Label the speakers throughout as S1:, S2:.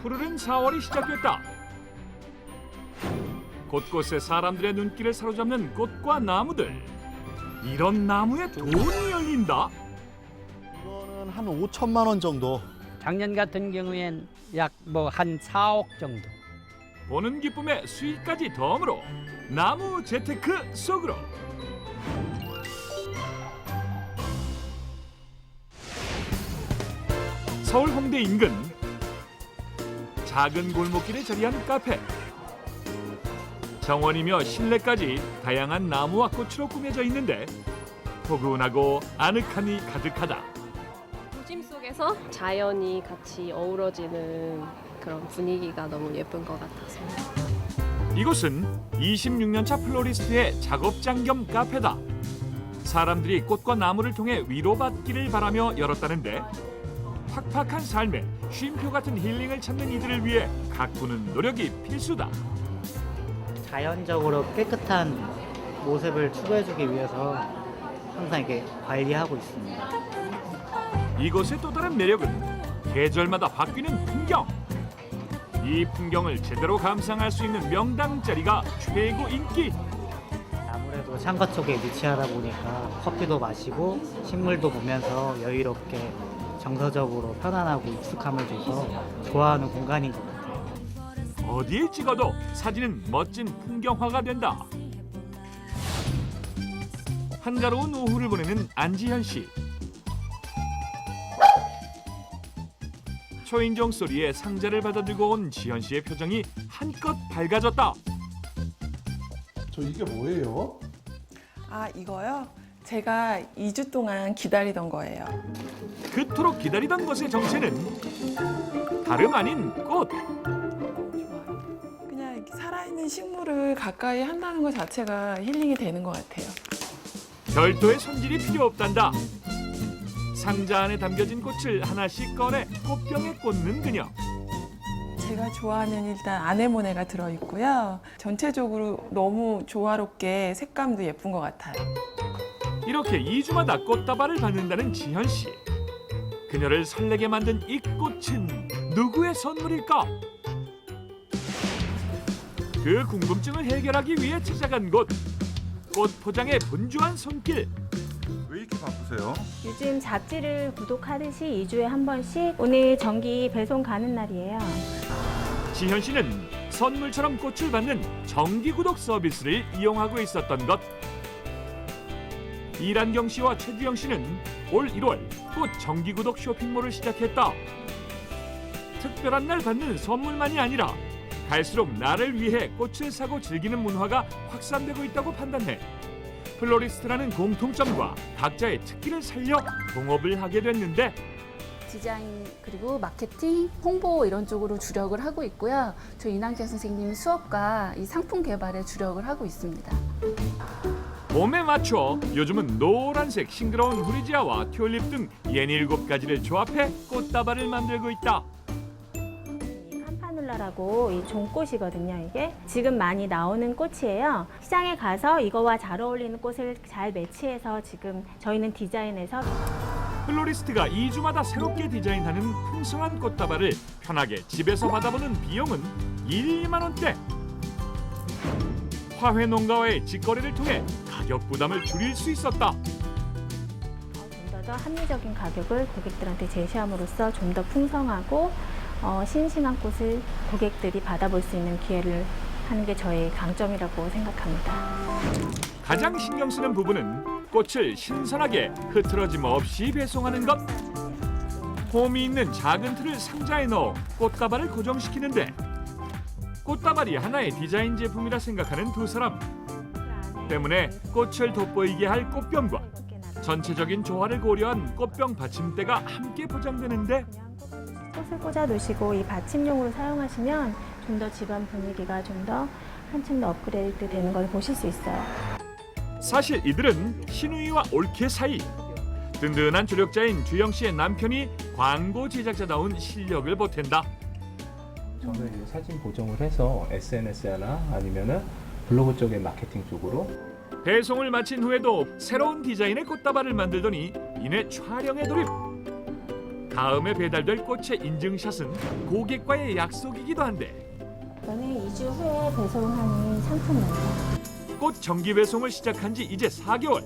S1: 푸르른 4월이 시작됐다. 곳곳에 사람들의 눈길을 사로잡는 꽃과 나무들. 이런 나무에 돈이 열린다?
S2: 이거는 한 5천만 원 정도.
S3: 작년 같은 경우엔 약 한 4억 정도.
S1: 보는 기쁨에 수익까지 덤으로 나무 재테크 속으로. 서울 홍대 인근 작은 골목길에 자리한 카페. 정원이며 실내까지 다양한 나무와 꽃으로 꾸며져 있는데 포근하고 아늑함이 가득하다.
S4: 도심 속에서 자연이 같이 어우러지는 그런 분위기가 너무 예쁜 것 같아서.
S1: 이곳은 26년차 플로리스트의 작업장 겸 카페다. 사람들이 꽃과 나무를 통해 위로받기를 바라며 열었다는데 팍팍한 삶에 쉼표 같은 힐링을 찾는 이들을 위해 가꾸는 노력이 필수다.
S5: 자연적으로 깨끗한 모습을 추구해주기 위해서 항상 이렇게 관리하고 있습니다.
S1: 이곳의 또 다른 매력은 계절마다 바뀌는 풍경. 이 풍경을 제대로 감상할 수 있는 명당 자리가 최고 인기.
S5: 아무래도 창가 쪽에 위치하다 보니까 커피도 마시고 식물도 보면서 여유롭게 정서적으로 편안하고 익숙함을 줘서 좋아하는 공간인 것 같아요.
S1: 어디에 찍어도 사진은 멋진 풍경화가 된다. 한가로운 오후를 보내는 안지현 씨. 초인종 소리에 상자를 받아들고 온 지현 씨의 표정이 한껏 밝아졌다.
S6: 저 이게 뭐예요?
S7: 아, 이거요? 제가 2주 동안 기다리던 거예요.
S1: 그토록 기다리던 것의 정체는 다름 아닌 꽃.
S7: 좋아요. 그냥 이렇게 살아있는 식물을 가까이 한다는 것 자체가 힐링이 되는 것 같아요.
S1: 별도의 손질이 필요 없단다. 상자 안에 담겨진 꽃을 하나씩 꺼내 꽃병에 꽂는 그녀.
S7: 제가 좋아하는 일단 아네모네가 들어있고요. 전체적으로 너무 조화롭게 색감도 예쁜 것 같아요.
S1: 이렇게 2주마다 꽃다발을 받는다는 지현 씨. 그녀를 설레게 만든 이 꽃은 누구의 선물일까? 그 궁금증을 해결하기 위해 찾아간 곳. 꽃 포장에 분주한 손길.
S6: 왜 이렇게 바쁘세요?
S8: 요즘 잡지를 구독하듯이 2주에 한 번씩 오늘 정기 배송 가는 날이에요.
S1: 지현 씨는 선물처럼 꽃을 받는 정기 구독 서비스를 이용하고 있었던 것. 이란경 씨와 최주영 씨는 올 1월 꽃 정기 구독 쇼핑몰을 시작했다. 특별한 날 받는 선물만이 아니라 갈수록 나를 위해 꽃을 사고 즐기는 문화가 확산되고 있다고 판단해 플로리스트라는 공통점과 각자의 특기를 살려 동업을 하게 됐는데
S9: 디자인 그리고 마케팅, 홍보 이런 쪽으로 주력을 하고 있고요. 저희 이남경 선생님 수업과 이 상품 개발에 주력을 하고 있습니다.
S1: 봄에 맞춰 요즘은 노란색 싱그러운 후리지아와 튤립 등 67가지를 조합해 꽃다발을 만들고 있다.
S8: 이 캄파눌라라고 이 종꽃이거든요. 이게 지금 많이 나오는 꽃이에요. 시장에 가서 이거와 잘 어울리는 꽃을 잘 매치해서 지금 저희는 디자인해서
S1: 플로리스트가 2주마다 새롭게 디자인하는 풍성한 꽃다발을 편하게 집에서 받아보는 비용은 1~2만 원대. 화훼 농가와의 직거래를 통해 가격 부담을 줄일 수 있었다.
S8: 좀 더 합리적인 가격을 고객들한테 제시함으로써 좀 더 풍성하고 싱싱한 꽃을 고객들이 받아볼 수 있는 기회를 하는 게 저의 강점이라고 생각합니다.
S1: 가장 신경 쓰는 부분은 꽃을 신선하게 흐트러짐 없이 배송하는 것. 홈이 있는 작은 틀을 상자에 넣어 꽃다발을 고정시키는데 꽃다발이 하나의 디자인 제품이라 생각하는 두 사람 때문에 꽃을 돋보이게 할 꽃병과 전체적인 조화를 고려한 꽃병 받침대가 함께 포장되는데
S8: 꽃을 꽂아 놓으시고 이 받침용으로 사용하시면 좀 더 집안 분위기가 좀 더 한층 더 업그레이드 되는 걸 보실 수 있어요.
S1: 사실 이들은 신우이와 올케 사이. 든든한 조력자인 주영 씨의 남편이 광고 제작자다운 실력을 보탠다.
S10: 저는 이제 사진 보정을 해서 SNS나 아니면은 블로그 쪽의 마케팅 쪽으로
S1: 배송을 마친 후에도 새로운 디자인의 꽃다발을 만들더니 이내 촬영에 돌입. 다음에 배달될 꽃의 인증샷은 고객과의 약속이기도 한데
S8: 저는 2주 후에 배송하는 상품입니다.
S1: 꽃 정기 배송을 시작한 지 이제 4개월.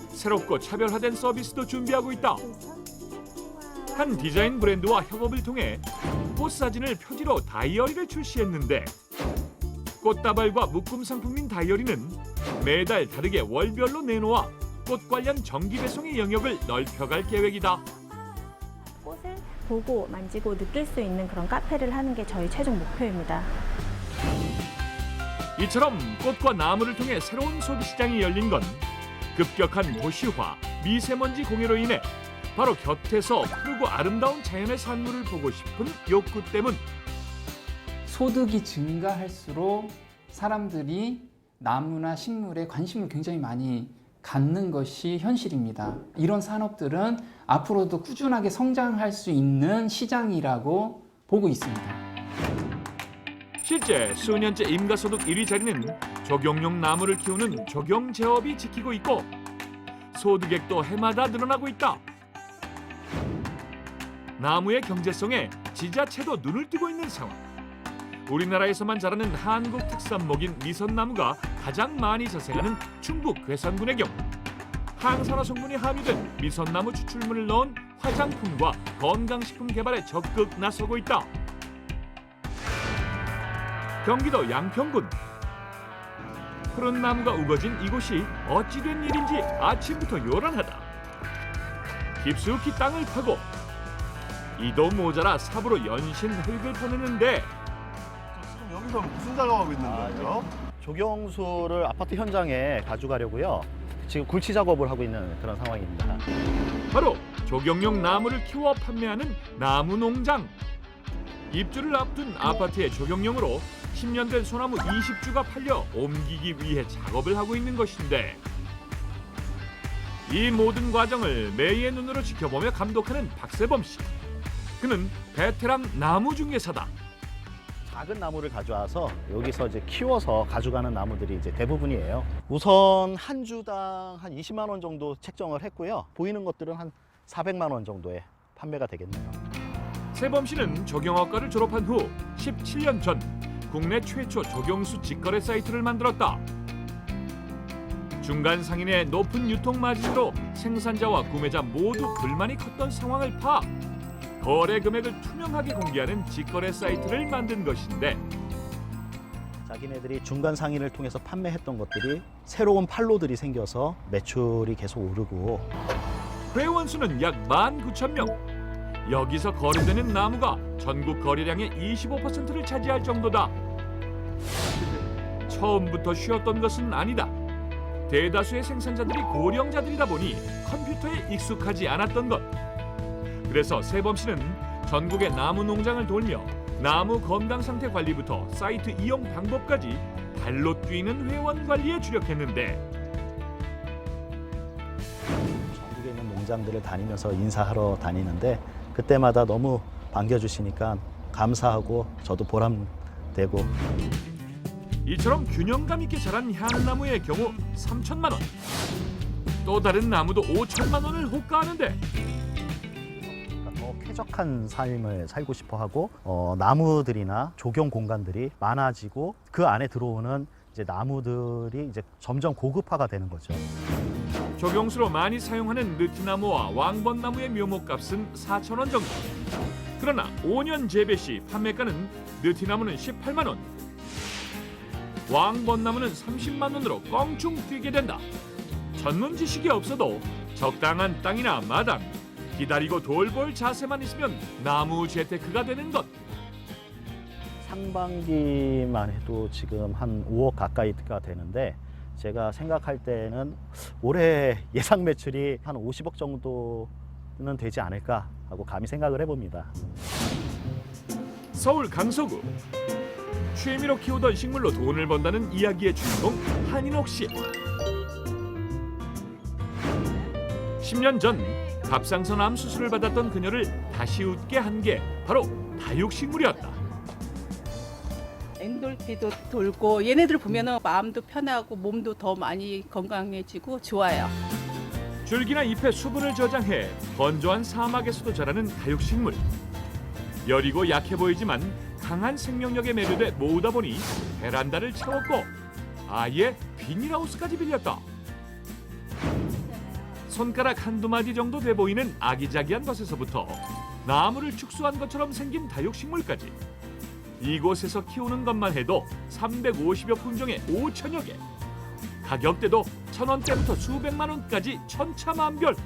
S1: 새롭고 차별화된 서비스도 준비하고 있다. 한 디자인 브랜드와 협업을 통해 꽃 사진을 표지로 다이어리를 출시했는데 꽃다발과 묶음 상품인 다이어리는 매달 다르게 월별로 내놓아 꽃 관련 정기 배송의 영역을 넓혀갈 계획이다.
S8: 꽃을 보고 만지고 느낄 수 있는 그런 카페를 하는 게 저희 최종 목표입니다.
S1: 이처럼 꽃과 나무를 통해 새로운 소비 시장이 열린 건 급격한 도시화, 미세먼지 공해로 인해 바로 곁에서 푸르고 아름다운 자연의 산물을 보고 싶은 욕구 때문.
S11: 소득이 증가할수록 사람들이 나무나 식물에 관심을 굉장히 많이 갖는 것이 현실입니다. 이런 산업들은 앞으로도 꾸준하게 성장할 수 있는 시장이라고 보고 있습니다.
S1: 실제 수년째 임가소득 1위 자리는 조경용 나무를 키우는 조경제업이 지키고 있고 소득액도 해마다 늘어나고 있다. 나무의 경제성에 지자체도 눈을 뜨고 있는 상황. 우리나라에서만 자라는 한국 특산목인 미선나무가 가장 많이 자생하는 충북 괴산군의 경우 항산화 성분이 함유된 미선나무 추출물을 넣은 화장품과 건강식품 개발에 적극 나서고 있다. 경기도 양평군. 푸른 나무가 우거진 이곳이 어찌된 일인지 아침부터 요란하다. 깊숙이 땅을 파고 이도 모자라 삽으로 연신 흙을 보내는데
S2: 지금 여기서 무슨 작업하고 있는 거예요?
S12: 조경수를 아파트 현장에 가져가려고요. 지금 굴치 작업을 하고 있는 그런 상황입니다.
S1: 바로 조경용 나무를 키워 판매하는 나무 농장. 입주를 앞둔 아파트의 조경용으로 10년 된 소나무 20주가 팔려 옮기기 위해 작업을 하고 있는 것인데 이 모든 과정을 매의 눈으로 지켜보며 감독하는 박세범 씨. 그는 베테랑 나무 중개사다.
S12: 작은 나무를 가져와서 여기서 이제 키워서 가져가는 나무들이 이제 대부분이에요. 우선 한 주당 한 20만 원 정도 책정을 했고요. 보이는 것들은 한 400만 원 정도에 판매가 되겠네요.
S1: 세범 씨는 조경학과를 졸업한 후 17년 전 국내 최초 조경수 직거래 사이트를 만들었다. 중간 상인의 높은 유통 마진으로 생산자와 구매자 모두 불만이 컸던 상황을 파 거래 금액을 투명하게 공개하는 직거래 사이트를 만든 것인데
S12: 자기네들이 중간 상인을 통해서 판매했던 것들이 새로운 판로들이 생겨서 매출이 계속 오르고
S1: 회원 수는 약 19,000명. 여기서 거래되는 나무가 전국 거래량의 25%를 차지할 정도다. 처음부터 쉬웠던 것은 아니다. 대다수의 생산자들이 고령자들이다 보니 컴퓨터에 익숙하지 않았던 것. 그래서 세범 씨는 전국의 나무 농장을 돌며 나무 건강 상태 관리부터 사이트 이용 방법까지 발로 뛰는 회원 관리에 주력했는데
S12: 전국에 있는 농장들을 다니면서 인사하러 다니는데 그때마다 너무 반겨주시니까 감사하고 저도 보람되고
S1: 이처럼 균형감 있게 자란 향나무의 경우 3천만 원. 또 다른 나무도 5천만 원을 호가하는데
S12: 더 쾌적한 삶을 살고 싶어하고 나무들이나 조경 공간들이 많아지고 그 안에 들어오는 이제 나무들이 이제 점점 고급화가 되는 거죠.
S1: 조경수로 많이 사용하는 느티나무와 왕벚나무의 묘목값은 4,000원 정도. 그러나 5년 재배 시 판매가는 느티나무는 18만 원, 왕벚나무는 30만 원으로 껑충 뛰게 된다. 전문 지식이 없어도 적당한 땅이나 마당, 기다리고 돌볼 자세만 있으면 나무 재테크가 되는 것.
S12: 상반기만 해도 지금 한 5억 가까이가 되는데 제가 생각할 때는 올해 예상 매출이 한 50억 정도는 되지 않을까 하고 감히 생각을 해봅니다.
S1: 서울 강서구. 취미로 키우던 식물로 돈을 번다는 이야기의 주인공 한인옥 씨. 10년 전 갑상선 암 수술을 받았던 그녀를 다시 웃게 한 게 바로 다육식물이었다.
S13: 엔돌피도 돌고 얘네들 보면은 마음도 편하고 몸도 더 많이 건강해지고 좋아요.
S1: 줄기나 잎의 수분을 저장해 건조한 사막에서도 자라는 다육식물. 여리고 약해 보이지만 강한 생명력에 매료돼 모으다 보니 베란다를 채웠고 아예 비닐하우스까지 빌렸다. 손가락 한두 마디 정도 돼 보이는 아기자기한 것에서부터 나무를 축소한 것처럼 생긴 다육식물까지 이곳에서 키우는 것만 해도 350여 품종에 5천여 개. 가격대도 1,000원대부터 수백만 원까지 천차만별.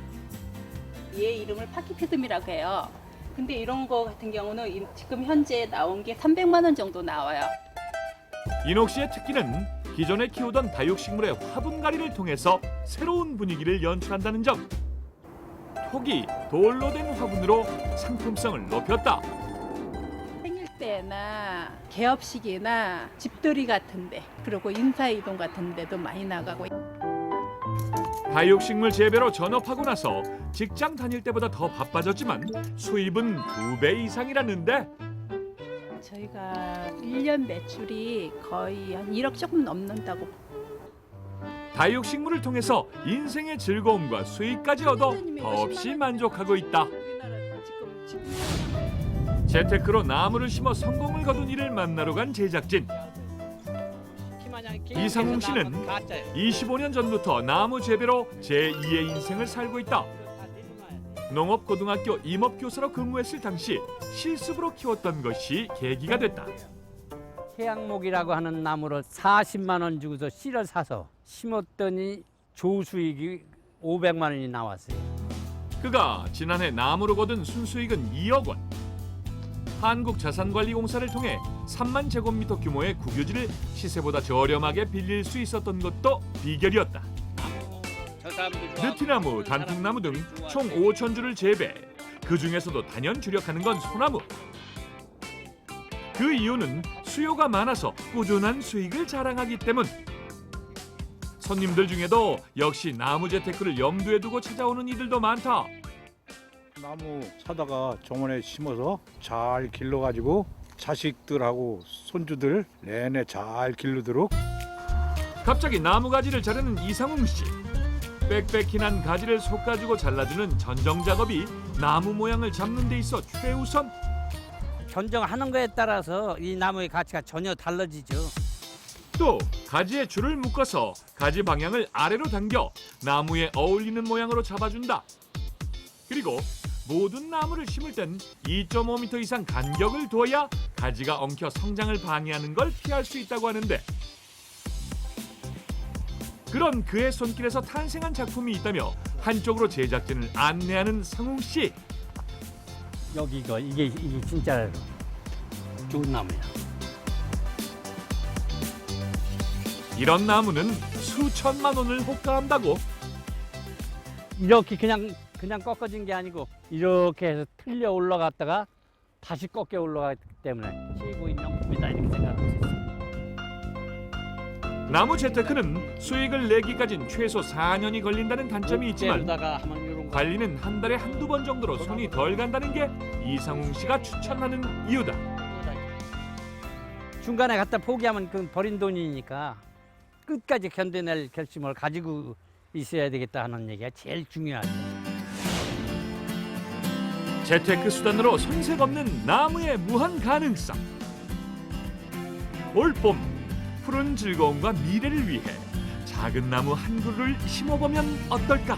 S13: 얘 이름을 파키피듬이라고 해요. 근데 이런 거 같은 경우는 지금 현재 나온 게 300만 원 정도 나와요.
S1: 인옥 씨의 특기는 기존에 키우던 다육식물의 화분갈이를 통해서 새로운 분위기를 연출한다는 점. 톡이 돌로 된 화분으로 상품성을 높였다.
S13: 생일 때나 개업식이나 집들이 같은데 그리고 인사이동 같은 데도 많이 나가고.
S1: 다육식물 재배로 전업하고 나서 직장 다닐 때보다 더 바빠졌지만 수입은 2배 이상이라는데
S13: 저희가 1년 매출이 거의 한 1억 조금 넘는다고.
S1: 다육식물을 통해서 인생의 즐거움과 수익까지 얻어 더없이 만족하고 있다. 재테크로 나무를 심어 성공을 거둔 이를 만나러 간 제작진. 이상웅 씨는 25년 전부터 나무 재배로 제2의 인생을 살고 있다. 농업고등학교 임업교사로 근무했을 당시 실습으로 키웠던 것이 계기가 됐다.
S3: 해양목이라고 하는 나무를 40만 원 주고서 씨를 사서 심었더니 조수익이 500만 원이 나왔어요.
S1: 그가 지난해 나무로 거둔 순수익은 2억 원. 한국자산관리공사를 통해 3만 제곱미터 규모의 국유지를 시세보다 저렴하게 빌릴 수 있었던 것도 비결이었다. 느티나무, 단풍나무 등 총 5,000주를 재배. 그 중에서도 단연 주력하는 건 소나무. 그 이유는 수요가 많아서 꾸준한 수익을 자랑하기 때문. 손님들 중에도 역시 나무 재테크를 염두에 두고 찾아오는 이들도 많다.
S14: 나무 사다가 정원에 심어서 잘 길러가지고 자식들하고 손주들 내내 잘 기르도록.
S1: 갑자기 나무 가지를 자르는 이상웅 씨. 빽빽히난 가지를 솎아주고 잘라주는 전정 작업이 나무 모양을 잡는 데 있어 최우선.
S3: 견정하는 거에 따라서 이 나무의 가치가 전혀 달라지죠.
S1: 또 가지에 줄을 묶어서 가지 방향을 아래로 당겨 나무에 어울리는 모양으로 잡아준다. 그리고 모든 나무를 심을 땐 2.5m 이상 간격을 둬야 가지가 엉켜 성장을 방해하는 걸 피할 수 있다고 하는데, 그런 그의 손길에서 탄생한 작품이 있다며 한쪽으로 제작진을 안내하는 상웅 씨.
S3: 여기 이게 진짜 좋은 나무야.
S1: 이런 나무는 수천만 원을 호가한다고.
S3: 이렇게 그냥 꺾어진 게 아니고 이렇게 해서 틀려 올라갔다가 다시 꺾여 올라가기 때문에 최고의 명품이다 이렇게 생각하고 있어요.
S1: 나무 재테크는 수익을 내기까진 최소 4년이 걸린다는 단점이 있지만 관리는 한 달에 한두 번 정도로 손이 덜 간다는 게 이상웅 씨가 추천하는 이유다.
S3: 중간에 갖다 포기하면 그건 버린 돈이니까 끝까지 견뎌낼 결심을 가지고 있어야 되겠다 하는 얘기가 제일 중요하죠.
S1: 재테크 수단으로 손색 없는 나무의 무한 가능성. 올 봄 푸른 즐거움과 미래를 위해 작은 나무 한 그루를 심어보면 어떨까?